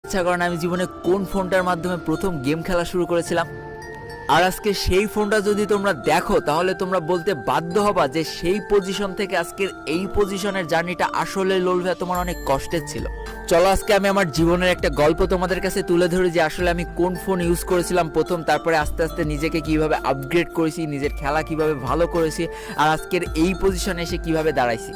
ইচ্ছা করেন আমি জীবনে কোন ফোনটার মাধ্যমে প্রথম গেম খেলা শুরু করেছিলাম। আর আজকে সেই ফোনটা যদি তোমরা দেখো তাহলে তোমরা বলতে বাধ্য হবা যে সেই পজিশন থেকে আজকের এই পজিশনের জার্নিটা আসলে লোলভা তোমার অনেক কষ্টের ছিল। চলো আজকে আমি আমার জীবনের একটা গল্প তোমাদের কাছে তুলে ধরি যে আসলে আমি কোন ফোন ইউজ করেছিলাম প্রথম, তারপরে আস্তে আস্তে নিজেকে কিভাবে আপগ্রেড করেছি, নিজের খেলা কিভাবে ভালো করেছি, আর আজকের এই পজিশনে এসে কিভাবে দাঁড়াইছি।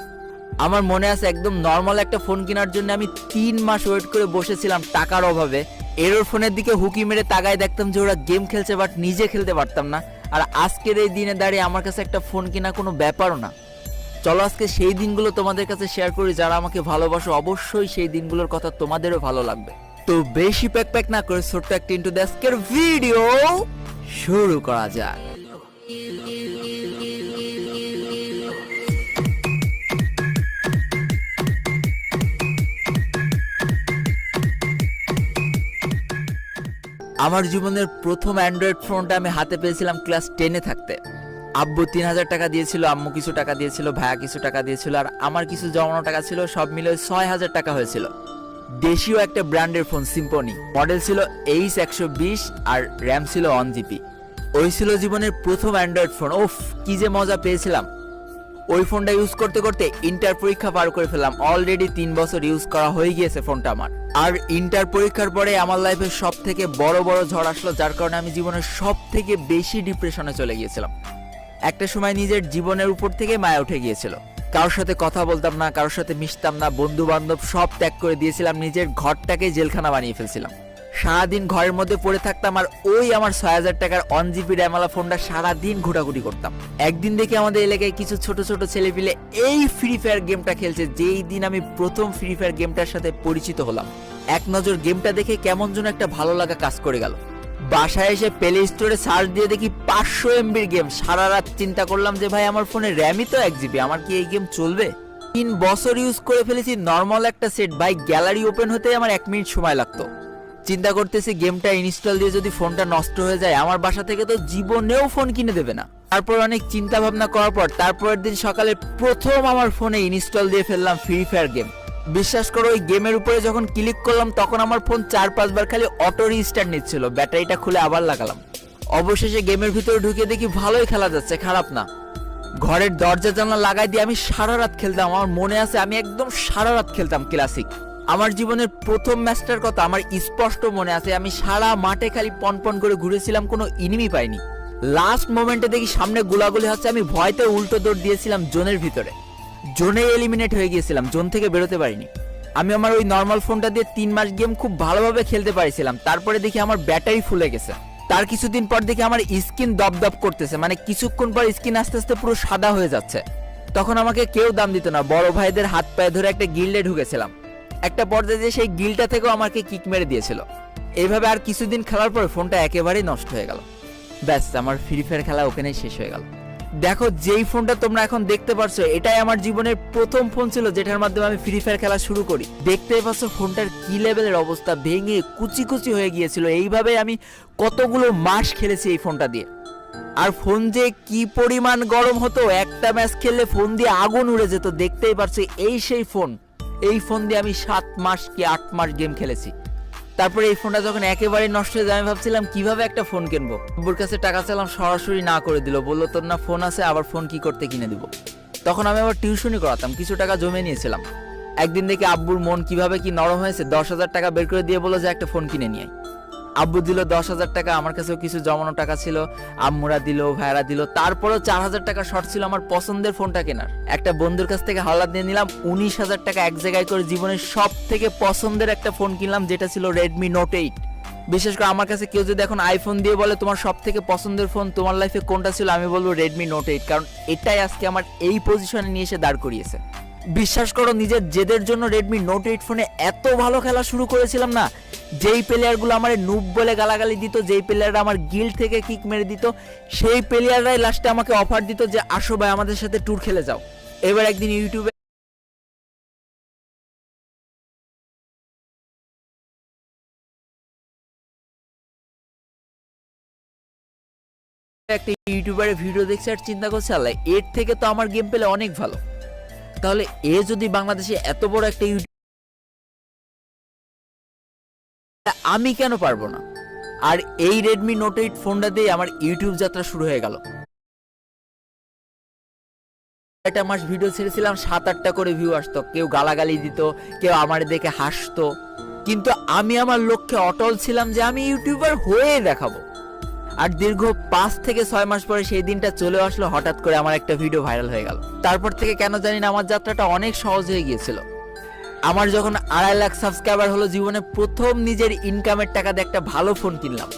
আমার মনে আছে একদম নর্মাল একটা ফোন কেনার জন্য আমি 3 মাস ওয়েট করে বসেছিলাম টাকার অভাবে। এরোর ফোনের দিকে হুকি মেরে তাকায় দেখতাম যে ওরা গেম খেলছে, বাট নিজে খেলতে পারতাম না। আর আজকের এই দিনে দাঁড়িয়ে আমার কাছে একটা ফোন কেনা কোনো ব্যাপারও না। চলো আজকে সেই দিনগুলো তোমাদের কাছে শেয়ার করি। যারা আমাকে ভালোবাসো অবশ্যই সেই দিনগুলোর কথা তোমাদেরও ভালো লাগবে। তো বেশি প্যাক না করে ছোট্ট একটা ইন্টু দ্য আজকের ভিডিও শুরু করা যাক। আমার জীবনের প্রথম অ্যান্ড্রয়েড ফোনটা আমি হাতে পেয়েছিলাম ক্লাস 10-এ থাকতে। আব্বু 3000 টাকা দিয়েছিল, আম্মু কিছু টাকা দিয়েছিল, ভাইয়া কিছু টাকা দিয়েছিল, আর আমার কিছু জমানো টাকা ছিল। সব মিলে 6000 টাকা হয়েছিল। দেশীয় একটা ব্র্যান্ডের ফোন, সিম্ফনি। মডেল ছিল H120 আর র্যাম ছিল 1 GB। ওই ছিল জীবনের প্রথম অ্যান্ড্রয়েড ফোন। ওফ, কি যে মজা পেয়েছিলাম। ওই ফোনটা ইউজ করতে করতে ইন্টার পরীক্ষা পার করে ফেললাম। অলরেডি 3 বছর ইউজ করা হয়ে গিয়েছে ফোনটা আমার। আর ইন্টার পরীক্ষার পরে আমার লাইফের সব থেকে বড় ঝড় আসলো, যার কারণে আমি জীবনের সব থেকে বেশি ডিপ্রেশনে চলে গিয়েছিলাম। একটা সময় নিজের জীবনের উপর থেকে মায়া উঠে গিয়েছিল। কারোর সাথে কথা বলতাম না, কারোর সাথে মিশতাম না, বন্ধু বান্ধব সব ত্যাগ করে দিয়েছিলাম। নিজের ঘরটাকে জেলখানা বানিয়ে ফেলছিলাম। সারাদিন ঘরের মধ্যে পড়ে থাকতাম আর ওই আমার 6000 টাকার 1 GB র্যামওয়ালা ফোনটা সারাদিন ঘোটাঘুটি করতাম। একদিন দেখে আমাদের এলাকায় কিছু ছোট ছোট ছেলেপিলে এই ফ্রি ফায়ার গেমটা খেলছে। যেই দিন আমি প্রথম ফ্রি ফায়ার গেমটার সাথে পরিচিত হলাম, এক নজর গেমটা দেখে কেমন যেন একটা ভালো লাগা কাজ করে গেল। বাসায় এসে প্লে স্টোরে সার্চ দিয়ে দেখি 500 MB গেম। সারা রাত চিন্তা করলাম যে ভাই আমার ফোনে র্যামই তো 1 GB, আমার কি এই গেম চলবে? 3 বছর ইউজ করে ফেলেছি নর্মাল একটা সেট। ভাই গ্যালারি ওপেন হতে আমার 1 মিনিট সময় লাগতো। চিন্তা করতেছি গেমটা ইনস্টল দিয়ে যদি ফোনটা নষ্ট হয়ে যায়, আমার বাসা থেকে তো জীবনেও ফোন কিনে দেবে না। তারপর অনেক চিন্তা ভাবনা করার পর তারপরের দিন সকালে প্রথম আমার ফোনে ইনস্টল দিয়ে ফেললাম ফ্রি ফায়ার গেম। বিশ্বাস করো, ওই গেমের উপরে যখন ক্লিক করলাম তখন আমার ফোন 4-5 বার খালি অটো রিস্টার্ট নিচ্ছিল। ব্যাটারিটা খুলে আবার লাগালাম। অবশেষে গেমের ভিতরে ঢুকে দেখি ভালোই খেলা যাচ্ছে, খারাপ না। ঘরের দরজা জানলা লাগাই দিয়ে আমি সারা রাত খেলতাম। আমার মনে আছে আমি একদম সারা রাত খেলতাম ক্লাসিক। আমার জীবনের প্রথম ম্যাচটার কথা আমার স্পষ্ট মনে আছে। আমি সারা মাঠে খালি পনপন করে ঘুরেছিলাম, কোনো এনিমি পাইনি। লাস্ট মোমেন্টে দেখি সামনে গোলাগুলি হচ্ছে, আমি ভয়তে উল্টো দৌড় দিয়েছিলাম জোনের ভিতরে। জোনে এলিমিনেট হয়ে গিয়েছিলাম, জোন থেকে বেরোতে পারিনি। আমি আমার ওই নর্মাল ফোনটা দিয়ে 3 মাস গেম খুব ভালোভাবে খেলতে পারিছিলাম। তারপরে দেখি আমার ব্যাটারি ফুলে গেছে। তার কিছুদিন পর দেখি আমার স্কিন দপদপ করতেছে, মানে কিছুক্ষণ পর স্কিন আস্তে আস্তে পুরো সাদা হয়ে যাচ্ছে। তখন আমাকে কেউ দাম দিত না। বড় ভাইদের হাত পায়ে ধরে একটা গিল্ডে ঢুকেছিলাম। একটা পর্যায়ে যে সেই গিলটা থেকেও আমাকে কিক মেরে দিয়েছিল। এইভাবে আর কিছুদিন খেলার পর ফোনটা একেবারেই নষ্ট হয়ে গেল। ব্যাস, আমার ফ্রি ফায়ার খেলা ওখানেই শেষ হয়ে গেল। দেখো, যেই ফোনটা তোমরা এখন দেখতে পারছো এটাই আমার জীবনের প্রথম ফোন ছিল যেটার মাধ্যমে আমি ফ্রি ফায়ার খেলা শুরু করি। দেখতেই পাচ্ছ ফোনটার কি লেভেলের অবস্থা, ভেঙে কুচি কুচি হয়ে গিয়েছিল। এইভাবে আমি কতগুলো মাস খেলেছি এই ফোনটা দিয়ে। আর ফোন যে কি পরিমাণ গরম হতো, একটা ম্যাচ খেললে ফোন দিয়ে আগুন উড়ে যেত। দেখতেই পারছো এই সেই ফোন। এই ফোন দিয়ে আমি 7 মাস কি 8 মাস গেম খেলেছি। তারপরে এই ফোনটা যখন একেবারে নষ্ট হয়ে যায় আমি ভাবছিলাম কিভাবে একটা ফোন কিনবো। আব্বুর কাছে টাকা চাইলাম, সরাসরি না করে দিল। বললো তোর না ফোন আছে, আবার ফোন কি করতে কিনে দিব। তখন আমি আবার টিউশনই করাতাম, কিছু টাকা জমে নিয়েছিলাম। একদিন দেখে আব্বুর মন কিভাবে কি নরম হয়েছে, 10,000 টাকা বের করে দিয়ে বললো যে একটা ফোন কিনে নিয়ে। আব্বু দিল 10,000 টাকা, আমার কাছেও কিছু জমানো টাকা ছিল, আম্মুরা দিল, ভাইরা দিল। তারপরেও 4,000 টাকা শর্ট ছিল আমার পছন্দের ফোনটা কেনার। একটা বন্ধুর কাছ থেকে হাওলাত দিয়ে নিলাম 19,000 টাকা এক জায়গায় করে। জীবনের সব থেকে পছন্দের একটা ফোন কিনলাম, যেটা ছিল Redmi Note 8। বিশেষ করে আমার কাছে কেউ যদি এখন আইফোন দিয়ে বলে তোমার সব থেকে পছন্দের ফোন তোমার লাইফে কোনটা ছিল, আমি বলবো Redmi Note 8, কারণ এটাই আজকে আমার এই পজিশনে নিয়ে এসে দাঁড় করিয়েছে। বিশ্বাস করো, নিজের জেদের জন্য Redmi Note 8 ফোনে এত ভালো খেলা শুরু করেছিলাম না। যেই প্লেয়ারগুলো আমার নুব বলে গালাগালি দিত, যেই প্লেয়াররা আমার গিল্ড থেকে কিক মেরে দিত, সেই প্লেয়াররাই লাস্টে আমাকে অফার দিত যে আসো ভাই আমাদের সাথে ট্যুর খেলে যাও। এবার একদিন ইউটিউবে একটা ইউটিউবারের ভিডিও দেখছে আর চিন্তা করছে আল্লাহ, এর থেকে তো আমার গেম পেলে অনেক ভালো। তাহলে এ যদি বাংলাদেশে এত বড় একটা আমি কেন পারবো না? আর এই রেডমি নোট 8 ফোনটা দিয়ে আমার ইউটিউব যাত্রা শুরু হয়ে গেল। একটা মাস ভিডিও ছেড়েছিলাম, 7-8টা করে ভিউ আসতো, কেউ গালাগালি দিত, কেউ আমার দেখে হাসতো, কিন্তু আমি আমার লক্ষ্যে অটল ছিলাম যে আমি ইউটিউবার হয়ে দেখাবো। আর দীর্ঘ 5 থেকে 6 মাস পরে সেই দিনটা চলে আসলো, হঠাৎ করে আমার একটা ভিডিও ভাইরাল হয়ে গেল। তারপর থেকে কেন জানি না আমার যাত্রাটা অনেক সহজ হয়ে গিয়েছিল। আমার যখন 2.5 লাখ সাবস্ক্রাইবার হলো, জীবনে প্রথম নিজের ইনকামের টাকা দিয়ে একটা ভালো ফোন কিনলাম।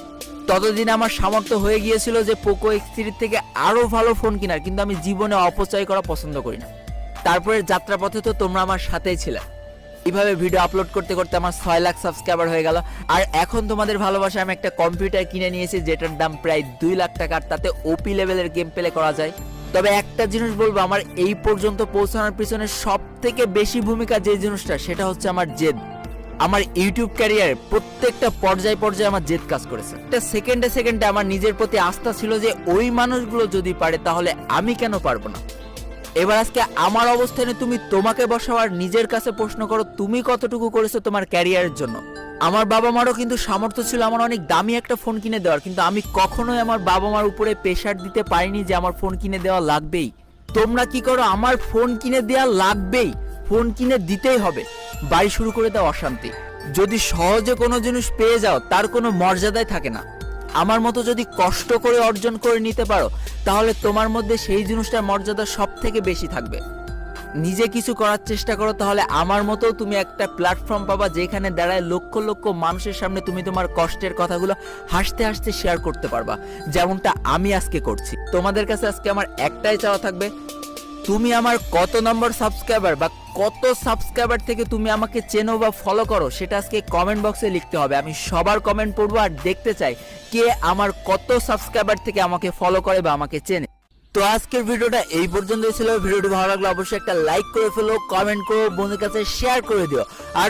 ততদিন আমার সামর্থ্য হয়ে গিয়েছিল যে পোকো X3 থেকে আরো ভালো ফোন কেনার, কিন্তু আমি জীবনে অপচয় করা পছন্দ করি না। তারপরে যাত্রাপথে তো তোমরা আমার সাথেই ছিলে। এইভাবে ভিডিও আপলোড করতে করতে আমার 6 লাখ সাবস্ক্রাইবার হয়ে গেল। আর এখন তোমাদের ভালোবাসায় আমি একটা কম্পিউটার কিনে নিয়েছি, যেটার দাম প্রায় 2 লাখ টাকা। আর তাতে ওপি লেভেলের গেম প্লে করা যায়। তবে একটা জিনিস বলবো, আমার এই পর্যন্ত পৌঁছানোর পিছনে সব থেকে বেশি ভূমিকা যে জিনিসটা, সেটা হচ্ছে আমার জেদ। আমার ইউটিউব ক্যারিয়ারে প্রত্যেকটা পর্যায়ে পর্যায়ে আমার জেদ কাজ করেছে। একটা সেকেন্ডে সেকেন্ডে আমার নিজের প্রতি আস্থা ছিল যে ওই মানুষগুলো যদি পারে তাহলে আমি কেন পারবো না। এবার আজকে আমার অবস্থানে তুমি তোমাকে বসাও আর নিজের কাছে প্রশ্ন করো, তুমি কতটুকু করেছো তোমার ক্যারিয়ারের জন্য। আমার বাবা মারও কিন্তু সামর্থ্য ছিল আমার অনেক দামি একটা ফোন কিনে দেওয়ার, কিন্তু আমি কখনোই আমার বাবা মার উপরে প্রেশার দিতে পারিনি যে আমার ফোন কিনে দেওয়া লাগবেই। তোমরা কি করো, আমার ফোন কিনে দেওয়া লাগবেই, ফোন কিনে দিতেই হবে, বাড়ি শুরু করে দাও অশান্তি। যদি সহজে কোনো জিনিস পেয়ে যাও তার কোনো মর্যাদাই থাকে না। আমার মতো যদি কষ্ট করে অর্জন করে নিতে পারো তাহলে তোমার মধ্যে সেই জিনিসটার মর্যাদা সব থেকে বেশি থাকবে। নিজে কিছু করার চেষ্টা করো, তাহলে আমার মতো তুমি একটা প্ল্যাটফর্ম পাবা যেখানে দাঁড়ায় লক্ষ লক্ষ মানুষের সামনে তুমি তোমার কষ্টের কথাগুলো হাসতে হাসতে শেয়ার করতে পারবা, যেমনটা আমি আজকে করছি। তোমাদের কাছে আজকে আমার একটাই চাওয়া থাকবে, তুমি আমার কত নম্বর সাবস্ক্রাইবার বা কত সাবস্ক্রাইবার থেকে তুমি আমাকে চেনো বা ফলো করো, সেটা আজকে কমেন্ট বক্সে লিখতে হবে। আমি সবার কমেন্ট পড়বো আর দেখতে চাই কে আমার কত সাবস্ক্রাইবার থেকে আমাকে ফলো করে বা আমাকে চেনে। তো আজকের ভিডিওটা এই পর্যন্তই ছিল। ভিডিওটি ভালো লাগলে অবশ্যই একটা লাইক করে ফেলো, কমেন্ট করো, বন্ধুদের কাছে শেয়ার করে দিও। আর